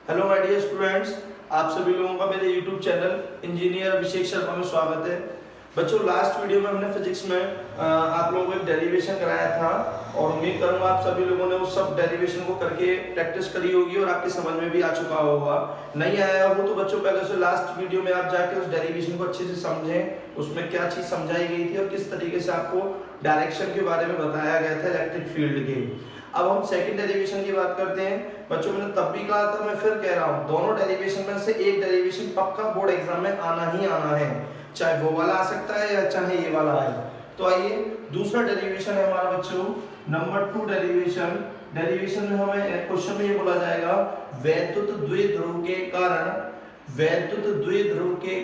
Hello my dear students, आप सभी लोगों का मेरे YouTube channel engineer Abhishek Sharma में स्वागत है। बच्चों, लास्ट वीडियो में हमने फिजिक्स में आप लोगों को एक डेरिवेशन कराया था और उम्मीद करूंगा आप सभी लोगों ने उस सब डेरिवेशन को करके प्रैक्टिस करी होगी और आपके समझ में भी आ चुका होगा। नहीं आया हो तो बच्चों पहले से लास्ट वीडियो में आप जाके उस डेरिवेशन को अच्छे से समझें, उसमें क्या चीज समझाई गई थी और किस तरीके से आपको डायरेक्शन के बारे में बताया गया था इलेक्ट्रिक फील्ड के। अब हम सेकंड डेरिवेशन की बात करते हैं। बच्चों, मैंने तब भी कहा था, मैं फिर कह रहा हूं, दोनों डेरिवेशन में से एक डेरिवेशन पक्का बोर्ड एग्जाम में आना ही आना है, चाहे वो वाला आ सकता है या चाहे ये वाला आए। तो आइए, दूसरा डेरिवेशन है हमारा बच्चों नंबर 2 डेरिवेशन। डेरिवेशन में हमें क्वेश्चन में ये बोला जाएगा, वैद्युत द्विध्रुव के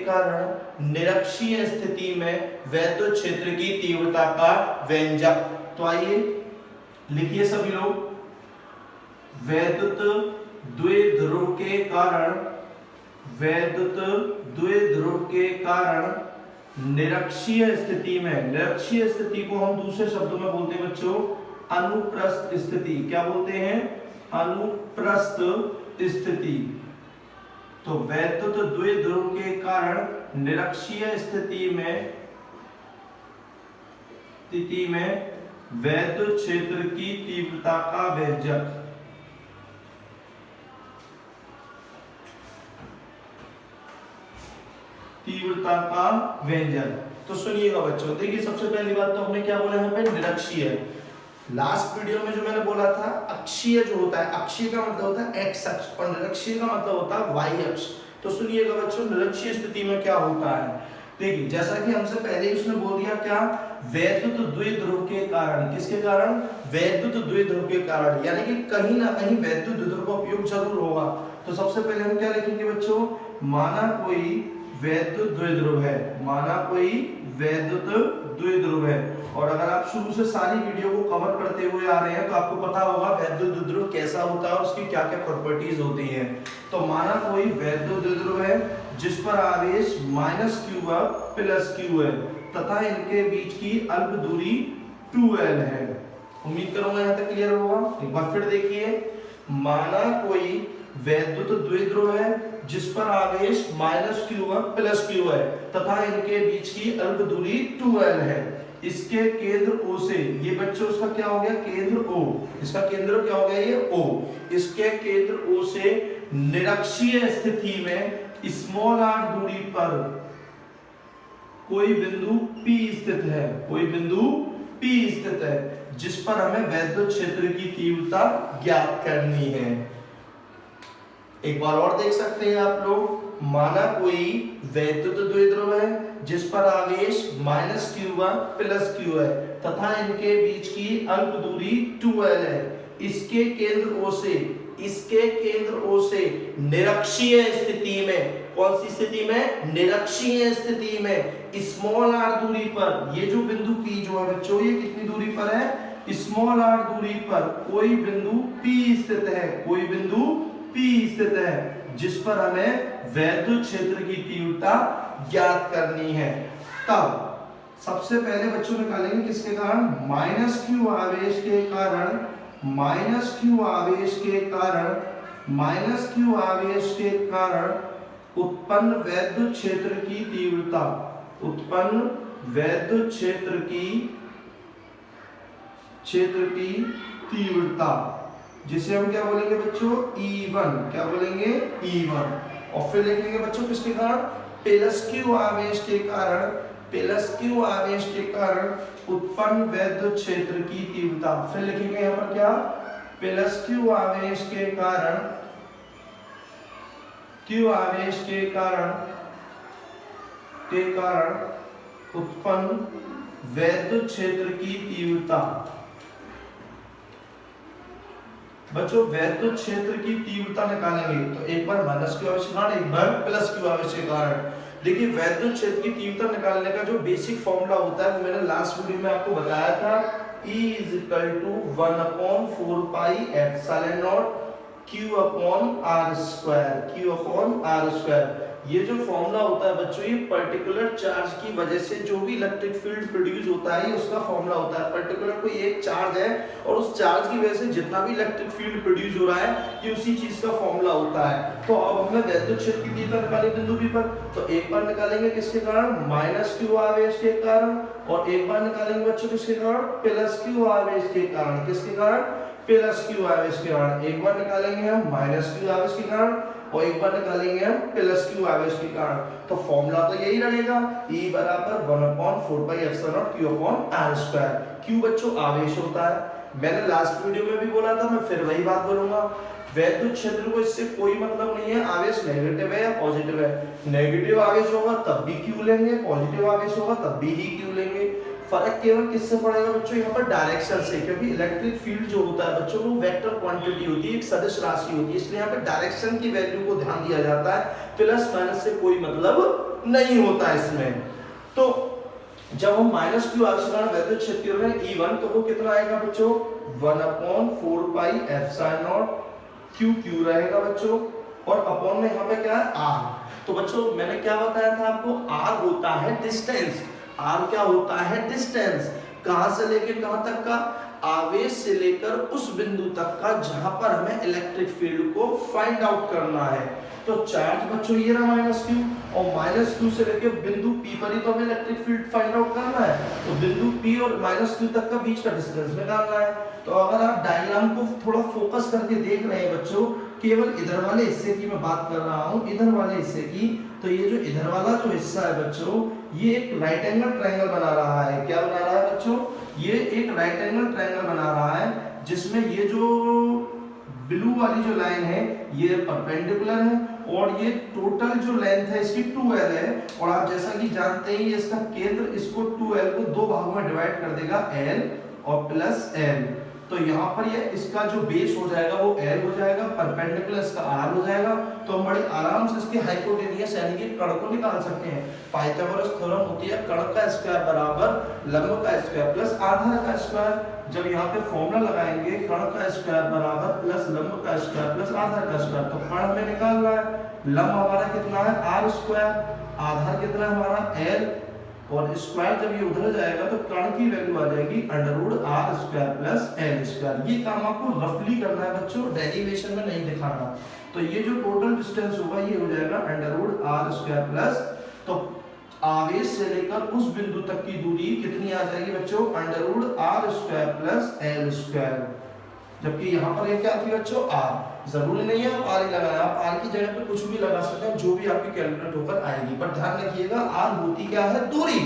कारण निरक्षीय स्थिति में वैद्युत क्षेत्र की तीव्रता का व्यंजक। तो आइए लिखिए सभी लोग, वैद्युत द्विध्रुव के कारण निरक्षीय स्थिति में, निरक्षीय स्थिति को हम दूसरे शब्दों में बोलते हैं बच्चों अनुप्रस्थ स्थिति। क्या बोलते हैं? अनुप्रस्थ स्थिति। तो वैद्युत द्विध्रुव के कारण निरक्षीय स्थिति में वैद्युत क्षेत्र की तीव्रता का व्यंजक। तीव्रता का व्यंजक। तो सुनिएगा बच्चों, देखिए सबसे पहली बात तो हमने क्या बोला यहाँ पे, निरक्षीय। लास्ट वीडियो में जो मैंने बोला था, अक्षीय जो होता है, अक्षीय का मतलब होता है एक्स अक्ष और निरक्षीय का मतलब होता है वाई अक्ष। तो सुनिएगा बच्चों, निरक्षीय स्थिति में क्या होता है। देखिए जैसा कि हमसे पहले ही उसने बोल दिया, क्या वैद्युत द्विध्रुव के कारण। किसके कारण? वैद्युत द्विध्रुव के कारण, यानी कि कहीं ना कहीं वैद्युत द्विध्रुव का उपयोग जरूर होगा। तो सबसे पहले हम क्या लिखेंगे बच्चों, माना कोई वैद्युत द्विध्रुव है, माना कोई वैद्युत द्विध्रुव है। और अगर आप शुरू से सारी वीडियो को कवर करते हुए आ रहे हैं तो आपको पता होगा वैद्युत द्विध्रुव कैसा होता है और उसकी क्या क्या प्रॉपर्टीज होती हैं। तो माना कोई वैद्युत द्विध्रुव है जिस पर आवेश -q व +q है तथा इनके बीच की अल्प दूरी 2l है। उम्मीद करूंगा यहाँ तक क्लियर होगा। एक बार फिर देखिए, माना कोई वैद्युत द्विध्रुव है जिस पर आवेश -q व +q है तथा इनके बीच की अल्प दूरी 2l है। इसके केंद्र O से, ये बच्चों उसका क्या हो गया, केंद्र O, इसका केंद्र क्या हो गया, ये O। इसके केंद्र O से निरक्षीय स्थिति में स्मॉल r दूरी पर कोई बिंदु P स्थित है, कोई बिंदु P स्थित है जिस पर हमें वैद्युत क्षेत्र की तीव्रता ज्ञात करनी है। एक बार और देख सकते हैं आप लोग, माना कोई वैद्युत द्विध्रुव है जिस पर आवेश -q व +q है तथा इनके बीच की अल्प दूरी 2l है। इसके केंद्र O से निरक्षीय स्थिति में, कौन सी स्थिति में? निरक्षीय स्थिति में स्मॉल r दूरी पर, ये जो बिंदु P जो है बच्चों, ये कितनी दूरी पर है? स्मॉल r दूरी पर कोई बिंदु P स्थित है, कोई बिंदु P स्थित है जिस पर हमें वैद्युत क्षेत्र की तीव्रता ज्ञात करनी है। तब सबसे पहले बच्चों निकालेंगे किसके कारण? -q आवेश के कारण, -q आवेश के कारण उत्पन्न वैद्युत क्षेत्र की तीव्रता, उत्पन्न वैद्युत क्षेत्र की तीव्रता, जिसे हम क्या बोलेंगे बच्चों, E1। क्या बोलेंगे? E1। और फिर लिखेंगे बच्चों किसके कारण? +q आवेश के कारण उत्पन्न वैद्युत क्षेत्र की तीव्रता। फिर लिखेंगे यहाँ पर क्या? +q आवेश के कारण उत्पन्न वैद्युत क्षेत्र की तीव्रता। बच्चों, वैद्युत क्षेत्र की तीव्रता निकालेंगे तो एक बार -q आवेश के कारण, एक बार +q आवेश के कारण। देखिए वैद्युत क्षेत्र की तीव्रता निकालने का जो बेसिक फॉर्मूला होता है, मैंने लास्ट वीडियो में आपको बताया था, E = 1/4 pi epsilon not Q/r²। ये जो फॉर्मूला होता है बच्चों, ये पर्टिकुलर चार्ज की वजह से जो भी इलेक्ट्रिक फील्ड प्रोड्यूस होता है, ये उसका फॉर्मूला होता है। पर्टिकुलर कोई एक चार्ज है और उस चार्ज की वजह से जितना भी इलेक्ट्रिक फील्ड प्रोड्यूस हो रहा है, ये उसी चीज का फॉर्मूला होता है। तो अब हमें वैद्युत क्षेत्र की तीव्रता निकालें बिंदु P पर, तो एक बार निकालेंगे किसके कारण, -q आवेश के कारण, और एक बार निकालेंगे बच्चों किसके कारण, +q आवेश के कारण। किसके कारण, +q आवेश के कारण। एक बार निकालेंगे हम -q आवेश के कारण और एक बार निकालेंगे हम +q आवेश के कारण। तो फॉर्मूला तो यही रहेगा, E बराबर 1/4πε0 q/r²। q बच्चों आवेश होता है। मैंने लास्ट वीडियो में भी बोला था, मैं फिर वही बात बोलूंगा, वैद्युत क्षेत्र को इससे कोई मतलब नहीं है आवेश नेगेटिव है या पॉजिटिव है। नेगेटिव आवेश होगा तब भी q लेंगे, पॉजिटिव आवेश होगा तब भी ही q लेंगे। फर्क केवल किससे पड़ेगा बच्चों, यहाँ पर डायरेक्शन से, क्योंकि इलेक्ट्रिक फील्ड जो होता है बच्चों वो वेक्टर क्वांटिटी होती है, एक सदिश राशि होती है, इसलिए यहाँ पे डायरेक्शन की वैल्यू को ध्यान दिया जाता है। प्लस माइनस से कोई मतलब नहीं होता इसमें। तो जब हम -q आवेश वैद्युत क्षेत्र में E1, तो वो कितना आएगा बच्चों, 1/4πε0 q रहेगा बच्चों, और अपॉन में यहाँ पे क्या है, r। तो बच्चों मैंने क्या बताया था आपको, r होता है डिस्टेंस। r क्या होता है, डिस्टेंस। कहां से लेके कहां तक का, आवेश से लेकर उस बिंदु तक का जहां पर हमें इलेक्ट्रिक फील्ड को फाइंड आउट करना है। तो चार्ज बच्चों ये रहा -q, और -q से लेके बिंदु P पर ही तो हमें इलेक्ट्रिक फील्ड फाइंड आउट करना है। तो बिंदु P और -q तक का बीच का डिस्टेंस निकालना है। तो अगर आप डायग्राम को थोड़ा फोकस करके देख रहे हैं बच्चों, केवल इधर वाले हिस्से की मैं बात कर रहा हूं, इधर वाले हिस्से की, तो ये जो इधर वाला जो हिस्सा है बच्चों, ये एक राइट एंगल ट्रायंगल बना रहा है। क्या बना रहा है बच्चों, ये एक राइट एंगल ट्रायंगल बना रहा है, जिसमें ये जो ब्लू वाली जो लाइन है ये परपेंडिकुलर है, और ये टोटल जो लेंथ है इसकी 2l है। और आप जैसा कि जानते हैं इसका केंद्र इसको 2l को दो भागों में डिवाइड कर देगा, l और +l। तो यहाँ पर ये इसका जो बेस हो जाएगा वो l हो जाएगा, परपेंडिकुलर इसका r हो जाएगा। तो हम बड़े आराम से इसके हाइपोटेनियस यानी कि कर्ण को निकाल सकते हैं। पाइथागोरस थ्योरम होती है कर्ण का स्क्वायर बराबर लंब का स्क्वायर प्लस आधार का स्क्वायर। जब यहाँ पे फॉर्मूला लगाएंगे कर्ण का स्क्वायर बराबर प्लस लंब का स्क्वायर प्लस आधार का स्क्वायर, तो कर्ण में निकाल रहा है, लंब हमारा कितना है r², आधार कितना है हमारा l, और स्क्वायर जब ये उधर जाएगा तो कर्ण की वैल्यू आ जाएगी √r² प्लस l²। ये काम आपको रफली करना है बच्चों, डेरिवेशन में नहीं दिखाना। तो ये जो टोटल डिस्टेंस होगा ये हो जाएगा √r² प्लस, तो आवेश से लेकर उस बिंदु तक की दूरी कितनी आ जाएगी बच्चों, √r² प्लस l²। जबकि यहाँ पर ये क्या थी बच्चों, r। जरूरी नहीं है आप r ही लगाना, आप r की जगह पे कुछ भी लगा सकते हैं, जो भी आपकी कैलकुलेट होकर आएगी। पर ध्यान रखिएगा r होती क्या है, दूरी।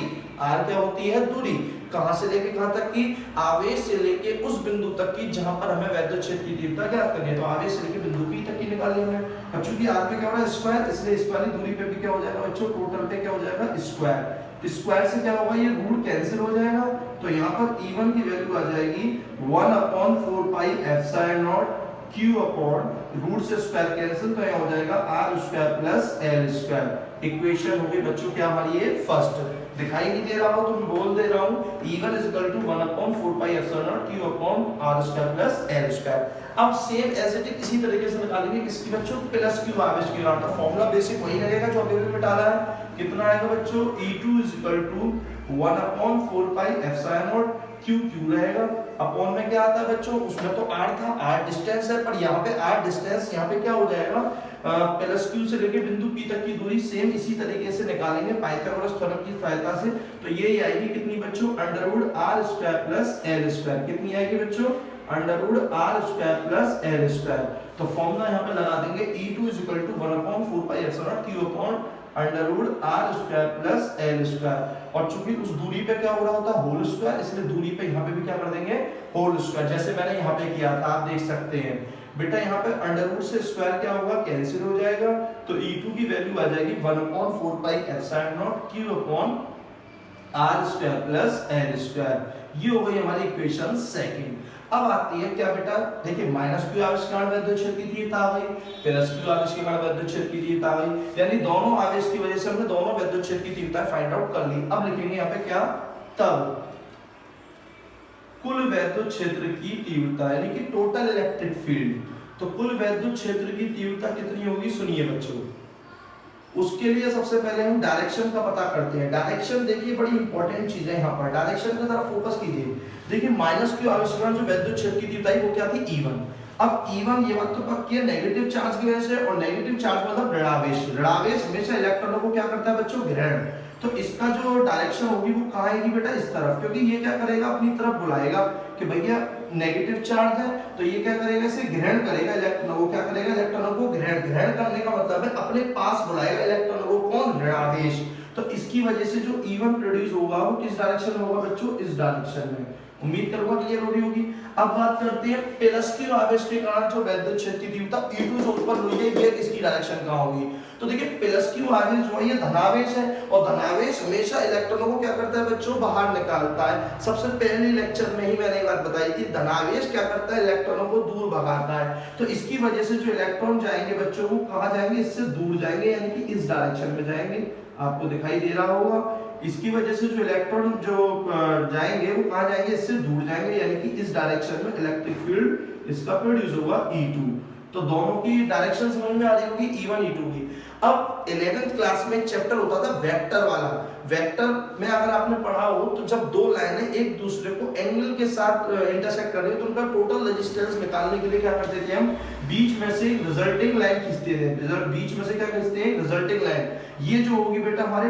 r क्या होती है, दूरी। कहां से लेके कहां तक की, आवेश से लेके उस बिंदु तक की जहां पर हमें वैद्युत क्षेत्र की तीव्रता ज्ञात करनी है। तो आवेश से लेके बिंदु P तक की निकालनी है। अब चूंकि r पे क्या हो रहा है, स्क्वायर, इसलिए इस वाली दूरी पे भी क्या हो जाएगा बच्चों, टोटल पे क्या हो जाएगा, स्क्वायर। स्क्वायर से क्या होगा, ये रूट कैंसिल हो जाएगा। तो यहाँ पर E1 की वैल्यू आ जाएगी 1/4πε0 q अपॉन रूट से स्क्वायर कैंसिल, तो यहाँ हो जाएगा r² प्लस l²। इक्वेशन होगी बच्चों क्या हमारी, ये फर्स्ट। दिखाई नहीं दे रहा हो तो मैं बोल दे रहा हूँ, E1 = 1/4πε0 q upon r² plus l²। अब सेम एज इट इज इसी तरीके से निकालेंगे किसकी बच्चों, +q आवेश की। तो फॉर्मूला बेसिक वही रहेगा जो अभी भी डाला है। कितना आएगा बच्चों, E2 = 1/4πε0 q रहेगा। अपॉन में क्या आता है बच्चों, उसमें तो r था, r डिस्टेंस है, पर यहाँ पे r डिस्टेंस यहाँ पे क्या हो जाएगा, +q से लेके बिंदु P तक की दूरी सेम इसी तरीके से निकालेंगे पाइथागोरस थ्योरम की सहायता से। तो ये आएगी कितनी बच्चों, √r² प्लस l²। कितनी आएगी बच्चों, √r² प्लस l²। तो फॉर्मूला यहाँ पे लगा देंगे, E2 = 1/4πε0 q upon √r² plus l²। और चूंकि उस दूरी पे क्या हो रहा होता है, होल स्क्वायर, इसलिए दूरी पे यहाँ पे भी क्या कर देंगे, होल स्क्वायर, जैसे मैंने यहाँ पे किया था, आप देख सकते हैं बेटा। यहाँ पे अंडर से स्क्वायर क्या होगा, कैंसिल हो जाएगा। तो E2 की वैल्यू आ जाएगी 1/4πε0 q upon r² plus l²। ये हो गई हमारी इक्वेशन सेकंड। अब आती है क्या बेटा, देखिए -q आवेश के कारण वैद्युत क्षेत्र की तीव्रता आ गई, +q आवेश के कारण वैद्युत क्षेत्र की तीव्रता आ गई, यानी दोनों आवेश की वजह से हमने दोनों वैद्युत क्षेत्र की तीव्रता फाइंड आउट कर ली। अब लिखेंगे यहाँ पे क्या, तब कुल वैद्युत क्षेत्र की तीव्रता यानी कि टोटल इलेक्ट्रिक फील्ड। तो कुल वैद्युत क्षेत्र की तीव्रता कितनी होगी, सुनिए बच्चों, उसके लिए सबसे पहले हम डायरेक्शन का पता करते हैं। डायरेक्शन देखिए बड़ी इंपॉर्टेंट चीज है यहाँ पर, डायरेक्शन का जरा फोकस कीजिए। देखिए माइनस क्यू आवेशकरण जो वैद्युत क्षेत्र की तीव्रता वो क्या थी, E1। अब E1 ये बात तो पक्की है नेगेटिव चार्ज की वजह से, और नेगेटिव चार्ज मतलब ऋणावेश। ऋणावेश हमेशा इलेक्ट्रॉनों को क्या करता है बच्चों, ग्रहण। तो इसका जो डायरेक्शन होगी वो कहाँ आएगी बेटा, इस तरफ, क्योंकि ये क्या करेगा अपनी तरफ बुलाएगा कि भैया नेगेटिव चार्ज है, तो ये क्या करेगा, इसे ग्रहण करेगा इलेक्ट्रॉनों को, क्या करेगा इलेक्ट्रॉनों को ग्रहण। ग्रहण करने का मतलब है अपने पास बुलाएगा इलेक्ट्रॉनों को, कौन, ऋणावेश। तो इसकी वजह से जो E1 प्रोड्यूस होगा वो किस डायरेक्शन में होगा बच्चों, इस डायरेक्शन में। उम्मीद करूंगा क्लियर हो रही होगी। अब बात करते हैं प्लस की आवेश के कारण जो वैद्युत क्षेत्र की तीव्रता E2 जो ऊपर हुई है, ये इसकी डायरेक्शन कहां होगी। तो देखिए प्लस की आवेश जो है ये धनावेश है, और धनावेश हमेशा इलेक्ट्रॉनों को क्या करता है बच्चों, बाहर निकालता है। सबसे पहले लेक्चर में ही मैंने एक बात बताई थी, धनावेश क्या करता है, इलेक्ट्रॉनों को दूर भगाता है। तो इसकी वजह से जो इलेक्ट्रॉन जाएंगे बच्चों वो कहां जाएंगे, इससे दूर जाएंगे, यानी कि इस डायरेक्शन में जाएंगे। आपको दिखाई दे रहा होगा, इसकी वजह से जो इलेक्ट्रॉन जो जाएंगे वो कहां जाएंगे, इससे दूर जाएंगे, यानी कि इस डायरेक्शन में इलेक्ट्रिक फील्ड इसका प्रोड्यूस होगा E2। तो दोनों की डायरेक्शन समझ में आ रही होगी, E1 E2 की। अब 11th क्लास में चैप्टर होता था वेक्टर वाला। वेक्टर में अगर आपने पढ़ा हो तो जब दो लाइनें एक दूसरे को एंगल के साथ इंटरसेक्ट कर रही हो तो उनका टोटल रेजिस्टेंस निकालने के लिए क्या करते थे हम, बीच में से रिजल्टिंग लाइन खींचते थे। बीच में से क्या खींचते हैं, रिजल्टिंग लाइन। ये जो होगी बेटा हमारे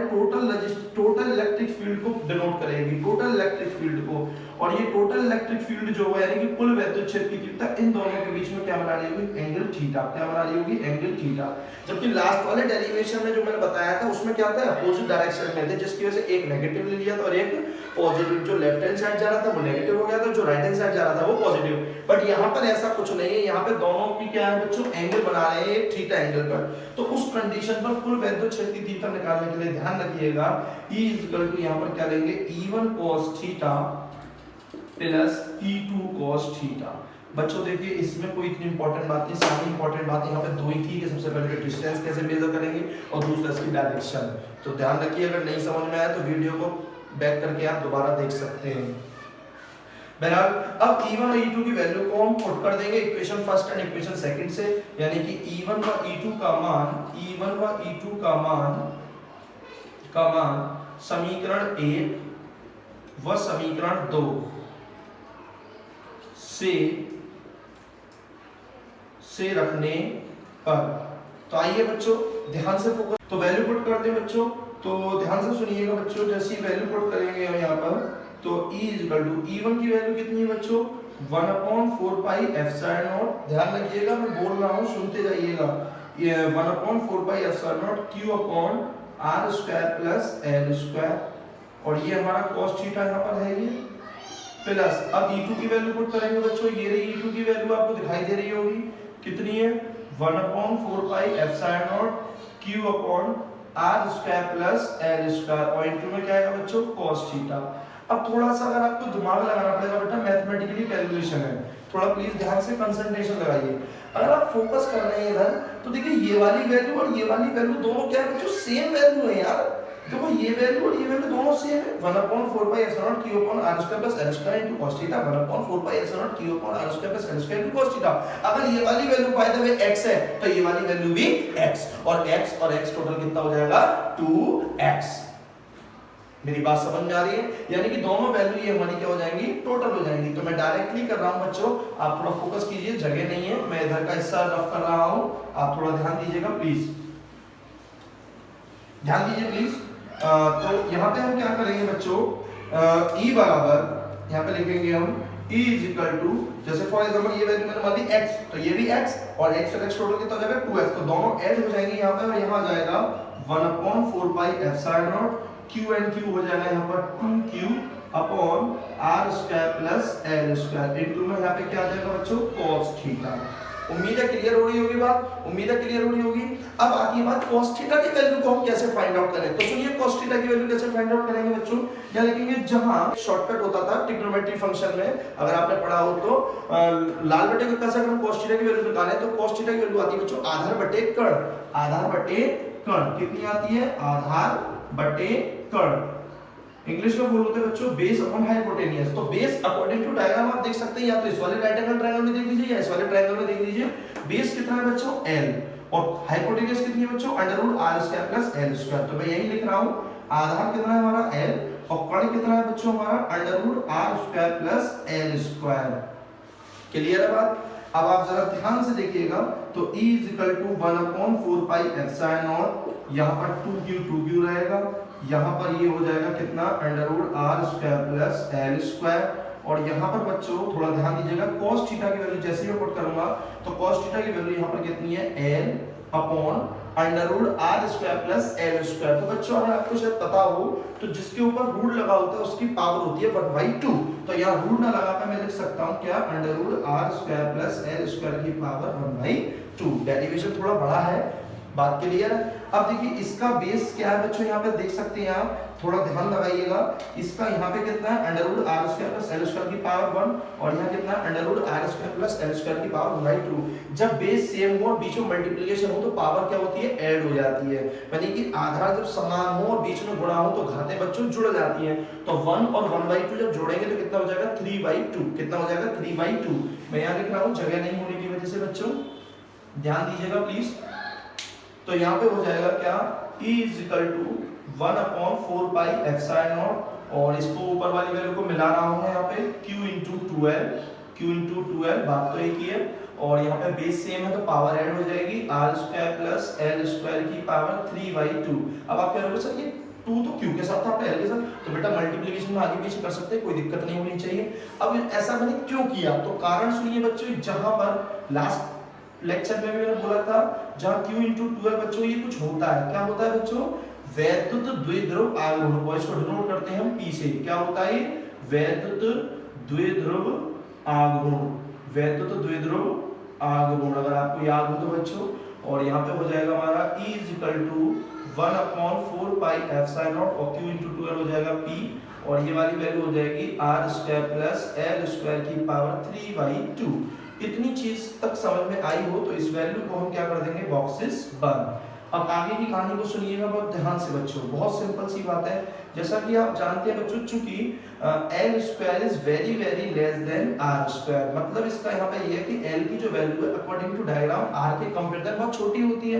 टोटल इलेक्ट्रिक फील्ड को डिनोट करेगी, टोटल इलेक्ट्रिक फील्ड को। और ये टोटल इलेक्ट्रिक फील्ड जो है यानी कि कुल वैद्युत क्षेत्र की तीव्रता, इन दोनों के बीच में क्या बना रही होगी, एंगल थीटा। क्या बना रही होगी, एंगल थीटा। जबकि लास्ट वाले डेरिवेशन में जो मैंने बताया था उसमें क्या था, अपोजिट डायरेक्शन में थे, जिसकी वजह से एक नेगेटिव ले लिया था और एक पॉजिटिव। जो लेफ्ट हैंड साइड जा रहा था वो नेगेटिव हो गया था, जो राइट हैंड साइड जा रहा था वो पॉजिटिव। बट यहाँ पर ऐसा कुछ नहीं है, यहाँ पे दोनों की क्या है बच्चों, एंगल बना रहे हैं एक थीटा एंगल पर। तो उस कंडीशन पर कुल वैद्युत क्षेत्र की तीव्रता निकालने के लिए ध्यान रखिएगा, E = यहाँ पर क्या लेंगे, E1 cos theta plus E2 cos theta. बच्चों देखिए इसमें कोई इतनी इंपॉर्टेंट बात नहीं, सारी इंपॉर्टेंट बात यहाँ पे दो ही थी कि सबसे पहले डिस्टेंस कैसे मेजर करेंगे और दूसरा इसकी डायरेक्शन। तो ध्यान रखिए, अगर नहीं समझ में आया तो वीडियो को बैक करके आप दोबारा देख सकते हैं। बहरहाल अब E1 और E2 की वैल्यू को हम पुट कर देंगे equation first and equation second से, यानी कि E1 व E2 का मान समीकरण 1 व समीकरण 2 से रखने पर। तो आइए बच्चों ध्यान से फोकस, तो वैल्यू पुट करते हैं बच्चों। तो ध्यान से सुनिएगा बच्चों, जैसी वैल्यू पुट करेंगे हम यहाँ पर, तो E1 की वैल्यू कितनी है बच्चों, 1/4 पाई एप्सिलॉन नॉट। ध्यान रखिएगा मैं बोल रहा हूँ, सुनते जाइएगा। ये 1/4 pi epsilon not Q/r² plus l², और ये हमारा cos थीटा यहाँ पर है ये, प्लस अब E2 की वैल्यू पुट करेंगे बच्चों। ये रही E2 की वैल्यू, आपको दिखाई दे रही होगी कितनी है, 1/4 pi epsilon not Q/r² plus l², और इनटू में क्या आएगा बच्चों, cos थीटा। अब थोड़ा सा अगर आपको दिमाग लगाना पड़ेगा बेटा, मैथमेटिकली कैलकुलेशन है, थोड़ा प्लीज ध्यान से कंसंट्रेशन लगाइए। अगर आप फोकस कर रहे हैं इधर तो देखिए ये वाली वैल्यू और ये वाली वैल्यू दोनों क्या है बच्चों, सेम वैल्यू है यार। देखो ये वैल्यू और ये वैल्यू दोनों सेम है, 1/4 pi epsilon not Q/r² plus l² into cos theta, 1/4 pi epsilon not Q/r² plus l² into cos theta. अगर ये वाली value by the way x है तो ये वाली वैल्यू भी x, और x टोटल कितना हो जाएगा, 2x। मेरी बात समझ में आ रही है, यानी कि दोनों वैल्यू ये हमारी क्या हो जाएंगी, टोटल हो जाएंगी। तो मैं डायरेक्टली कर रहा हूं बच्चों, आप थोड़ा फोकस कीजिए, जगह नहीं है, मैं इधर का हिस्सा रफ कर रहा हूं, आप थोड़ा ध्यान दीजिएगा प्लीज, ध्यान दीजिए प्लीज। तो यहाँ पे हम क्या करेंगे बच्चों, E बराबर यहाँ पे लिखेंगे हम E = जैसे फॉर एग्जांपल ये वैल्यू मैंने मान ली x, तो ये भी x, और x और x टोटल कितना हो जाएगा, 2x। तो दोनों ऐड हो जाएंगे यहाँ पे, और यहाँ आ जाएगा 1/4 pi epsilon not Q and Q हो जाएगा यहाँ पर 2Q/r² प्लस l², इनटू में यहाँ पे क्या आ जाएगा बच्चों, cos थीटा। उम्मीद है क्लियर हो रही होगी बात, उम्मीद है क्लियर हो रही होगी। अब आती है बात cos थीटा की वैल्यू को हम कैसे फाइंड आउट करें। तो सुनिए cos थीटा की वैल्यू कैसे फाइंड आउट करेंगे बच्चों, क्या लिखेंगे, जहां शॉर्टकट होता था ट्रिग्नोमेट्री फंक्शन में, अगर आपने पढ़ा हो तो लाल बटे का कैसे, अगर हम cos थीटा की वैल्यू निकालें तो cos थीटा की वैल्यू आती है बच्चों आधार बटे कर्ण। आधार बटे कर्ण कितनी आती है, आधार बटे कर्ण, इंग्लिश में बोलते हैं बच्चों बेस अपॉन हाइपोटेनियस। तो बेस अकॉर्डिंग टू डायग्राम आप देख सकते हैं, या तो इस वाले राइट एंगल ट्रायंगल में देख लीजिए या इस वाले ट्रायंगल में देख लीजिए। बेस कितना है बच्चों, L, और हाइपोटेन्यूज कितनी है बच्चों, under root R square plus L square. तो मैं यही लिख रहा हूँ, आधार कितना है हमारा एल और कर्ण कितना है बच्चों हमारा under root R square plus L square. Clear है बात। अब आप जरा ध्यान से देखिएगा, तो E is equal to 1/4 pi epsilon nought, यहाँ पर 2q रहेगा, यहाँ पर ये हो जाएगा कितना under root R square plus L square. और यहाँ पर बच्चों थोड़ा ध्यान दीजिएगा, cos थीटा की वैल्यू जैसे ही मैं पुट करूंगा तो cos थीटा की वैल्यू यहाँ पर कितनी है, l upon under root R square plus L square. तो बच्चों अगर आपको शायद पता हो तो जिसके ऊपर रूट लगा होता है उसकी पावर होती है 1/2। तो यहाँ रूट ना लगाकर मैं लिख सकता हूँ क्या, under root R square plus L square की पावर 1/2। डेरिवेशन थोड़ा बड़ा है, बात क्लियर है। अब देखिए इसका बेस क्या है बच्चों, यहाँ पे देख सकते हैं आप, थोड़ा ध्यान लगाइएगा। इसका यहाँ पे कितना है, under root R square plus L square की पावर 1 और यहाँ कितना है, under root R square plus L square की पावर 1/2। जब बेस सेम हो और बीच में मल्टीप्लिकेशन हो तो पावर क्या होती है, ऐड हो जाती है। यानी कि आधार जब समान हो और बीच में गुणा हो तो घातें बच्चों जुड़ जाती हैं। तो 1 और 1/2 जब जोड़ेंगे तो कितना हो जाएगा, 3/2। कितना हो जाएगा, 3/2। मैं यहाँ लिख रहा हूँ जगह नहीं होने की वजह से बच्चों, ध्यान दीजिएगा प्लीज। तो यहाँ पे हो जाएगा क्या, E is equal to 1/4 pi epsilon nought और इसको ऊपर वाली वैल्यू को मिला रहा हूँ यहाँ पे Q इंटू 12, बात तो एक ही है। और यहाँ पे बेस सेम है तो पावर ऐड हो जाएगी, R square plus L square की पावर 3/2। अब आप कह रहे हो सर ये 2 तो Q के साथ था, एल के साथ, तो बेटा मल्टीप्लिकेशन में आगे पीछे कर सकते हैं, कोई दिक्कत नहीं होनी चाहिए। अब ऐसा मैंने क्यों किया, तो कारण सुनिए बच्चों, जहां पर लास्ट लेक्चर में भी मैंने बोला था, जहां Q इंटू 12 बच्चों ये कुछ होता है, क्या होता है बच्चों, वैद्युत द्विध्रुव आघूर्ण, और इसको डिनोट करते हैं हम P से। क्या होता है, वैद्युत द्विध्रुव आघूर्ण, वैद्युत द्विध्रुव आघूर्ण, अगर आपको याद हो तो बच्चों। और यहाँ पे हो जाएगा हमारा E is equal to 1/4 pi epsilon nought और Q इंटू 12 हो जाएगा P और ये वाली वैल्यू हो जाएगी R square plus L square की पावर 3/2। इतनी चीज तक समझ में आई हो तो इस वैल्यू को हम क्या कर देंगे, बॉक्सेस बंद। अब आगे की कहानी को सुनिएगा बहुत ध्यान से बच्चों, बहुत सिंपल सी बात है। जैसा कि आप जानते हैं बच्चों, चूंकि L square is very very less than R square, मतलब इसका यहाँ पे ये है कि एल की जो वैल्यू है अकॉर्डिंग टू डायग्राम आर के कंपेयर बहुत छोटी होती है।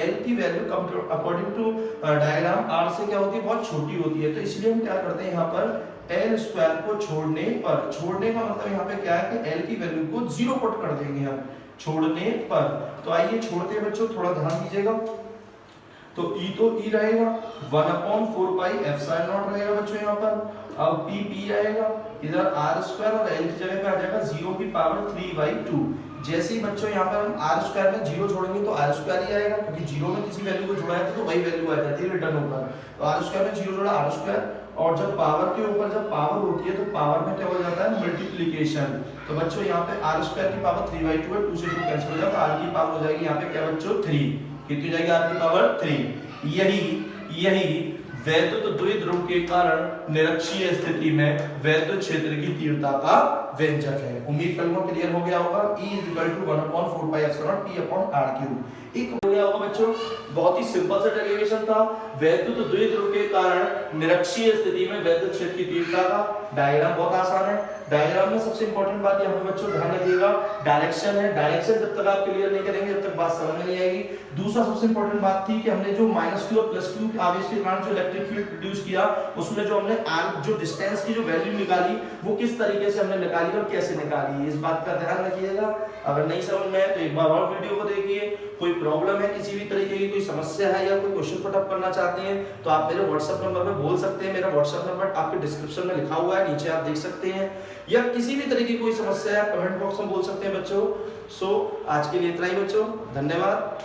एल की value according to diagram R से क्या होती है, बहुत छोटी होती है। तो इसलिए हम क्या करते हैं यहाँ पर, एल स्क्वायर को छोड़ने पर, छोड़ने का मतलब यहाँ पे क्या है कि एल की वैल्यू को 0 पुट कर देंगे हम छोड़ने पर। तो आइए छोड़ते हैं बच्चों, थोड़ा ध्यान दीजिएगा। तो E रहेगा 1/4 पाई एप्सिलॉन नॉट रहेगा बच्चों यहाँ पर। अब P रहेगा, इधर आर स्क्वायर और एल की जगह पे आ जाएगा 0 की पावर 3/2। जैसे ही बच्चों यहाँ पर हम आर स्क्वायर में 0 जोड़ेंगे तो आर स्क्वायर ही आएगा, क्योंकि 0 में किसी वैल्यू को जोड़ा है तो वही वैल्यू आ जाती है रिटर्न ऊपर। तो आर स्क्वायर में 0 जोड़ा आर स्क्वायर, और जब पावर के ऊपर जब पावर होती है तो पावर में क्या हो जाता है, मल्टीप्लिकेशन। तो बच्चों यहाँ पे आर स्क्वायर की पावर 3/2 है, 2 से 2 कैंसिल हो जाएगा, आर की पावर हो जाएगी यहाँ पे क्या बच्चों, 3। कितनी जाएगी, आर की पावर 3। यही वैद्युत द्विध्रुव के कारण निरक्षीय स्थिति में वैद्युत क्षेत्र की तीव्रता का व्यंजक है। उम्मीद करूंगा क्लियर हो गया होगा। E = 1/4 pi epsilon not P upon r3। एक हो गया होगा बच्चों, बहुत ही सिंपल सा डेरिवेशन था। वैद्युत द्विध्रुव के कारण निरक्षीय स्थिति में वैद्युत क्षेत्र की तीव्रता का डायग्राम बहुत आसान है। डायग्राम में सबसे इंपॉर्टेंट बात यहाँ पे बच्चों ध्यान रखिएगा, डायरेक्शन है। डायरेक्शन जब तक आप क्लियर नहीं करेंगे जब तक बात समझ में नहीं आएगी। दूसरा सबसे इंपॉर्टेंट बात थी कि हमने जो -q और +q आवेश के कारण जो इलेक्ट्रिक फील्ड प्रोड्यूस किया, उसमें जो हमने r जो डिस्टेंस की जो वैल्यू निकाली वो किस तरीके से हमने निकाली और कैसे निकाली, इस बात का ध्यान रखिएगा। अगर नहीं समझ में आए तो एक बार और वीडियो को देखिए। कोई प्रॉब्लम है, किसी भी तरीके की कोई समस्या है या कोई क्वेश्चन पुट अप करना चाहते हैं तो आप मेरे व्हाट्सएप नंबर पे बोल सकते हैं। मेरा व्हाट्सएप नंबर आपके डिस्क्रिप्शन में लिखा हुआ है, नीचे आप देख सकते हैं। या किसी भी तरीके की कोई समस्या है कमेंट बॉक्स में बोल सकते हैं बच्चों। सो आज के लिए इतना ही बच्चों, धन्यवाद।